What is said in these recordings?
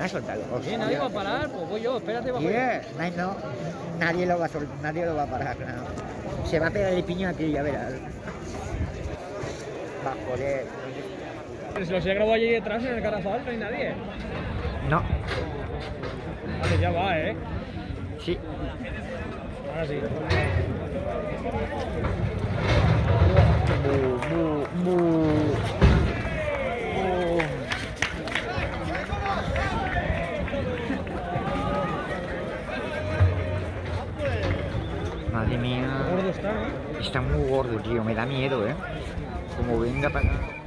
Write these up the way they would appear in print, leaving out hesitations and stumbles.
a soltarlo. Sí, nadie va a parar, pues voy yo, espérate bajo. No, nadie lo va a parar. No. Se va a pegar el piño aquí, ya verás. Va, joder. Pero si los he grabado allí detrás en el carafal, no hay nadie. No. Vale, ya va, Sí. Ahora sí. Madre mía. Gordo está, ¿no? Está muy gordo, tío. Me da miedo, Como venga para acá.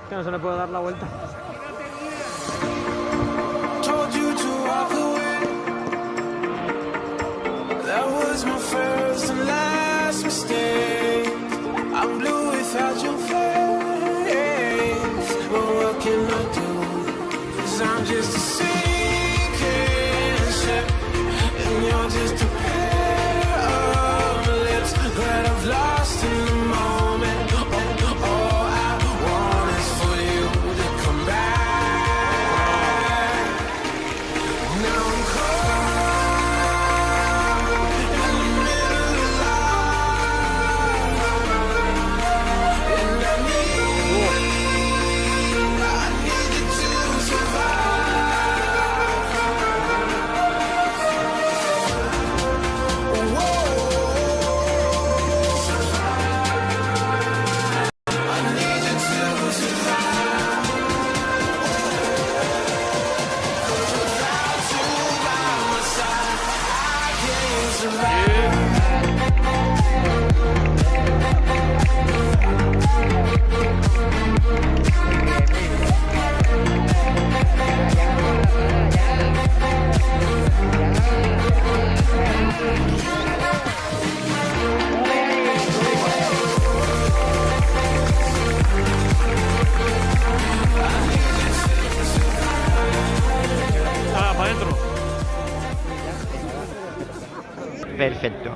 Que no se le puede dar la vuelta.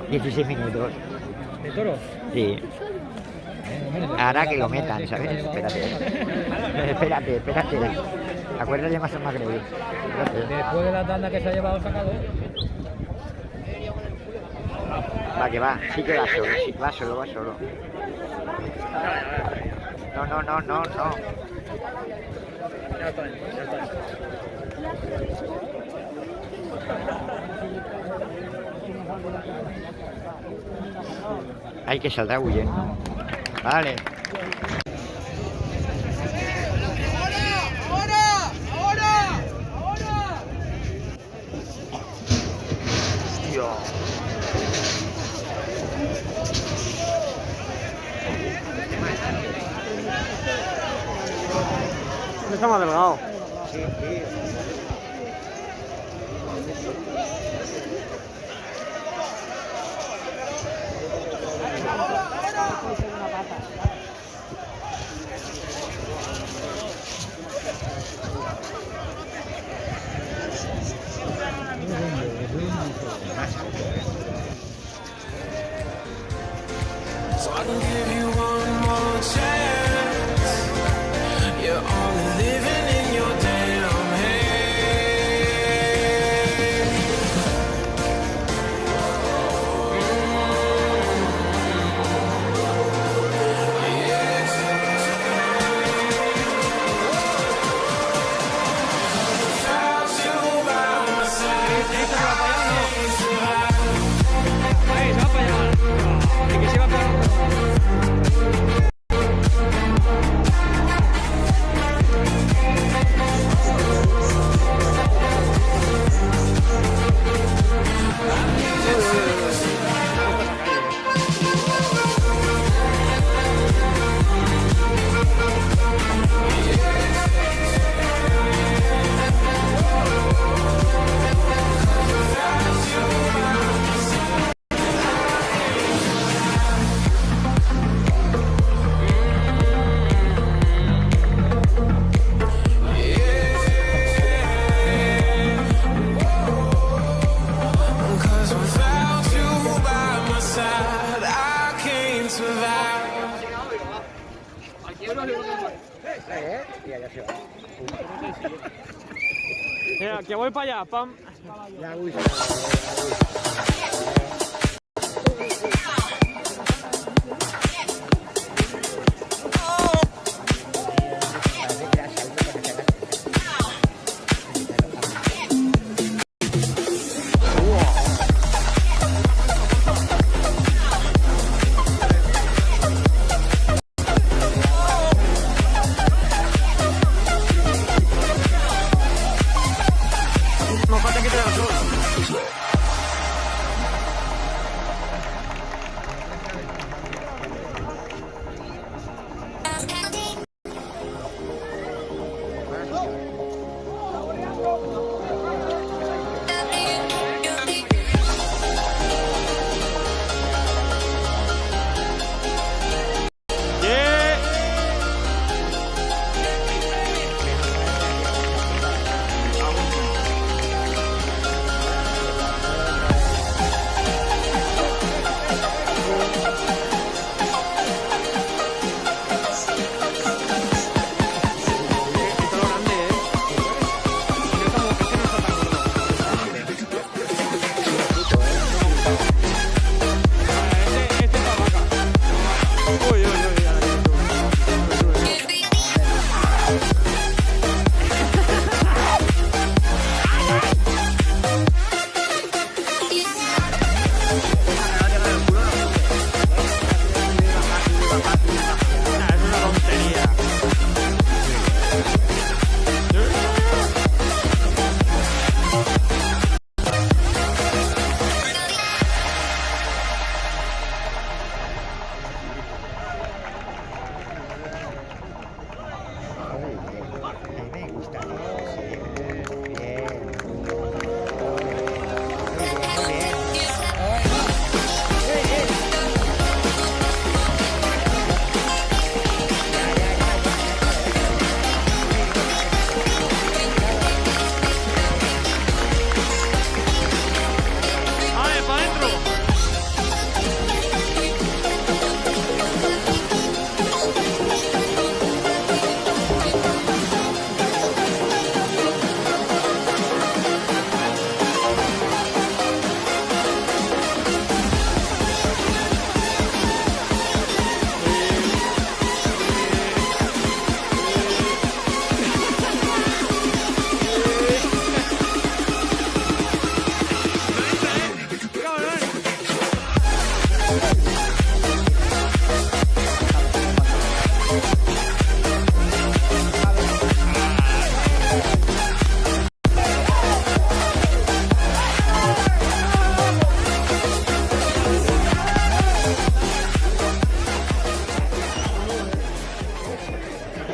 16 minutos. ¿De toros? Sí. Ahora que lo metan, ¿sabes? Espérate. Acuérdate más o más grave. Después de la tanda que se ha llevado sacado. Va, que va. Sí que va solo. Sí, va solo. No. Ya está. Hay que saldrá huyendo. Vale. ¡Ahora! Hostia. Está más delgado. Sí. So I can give you one more chance. You're only living in your damn head. Without you by my side, I can't survive. Se va para allá. ¿De qué se va para allá? Cause without you by my side, I can't survive. Ya se va. Mira, que voy para allá, pam. Ya, uy.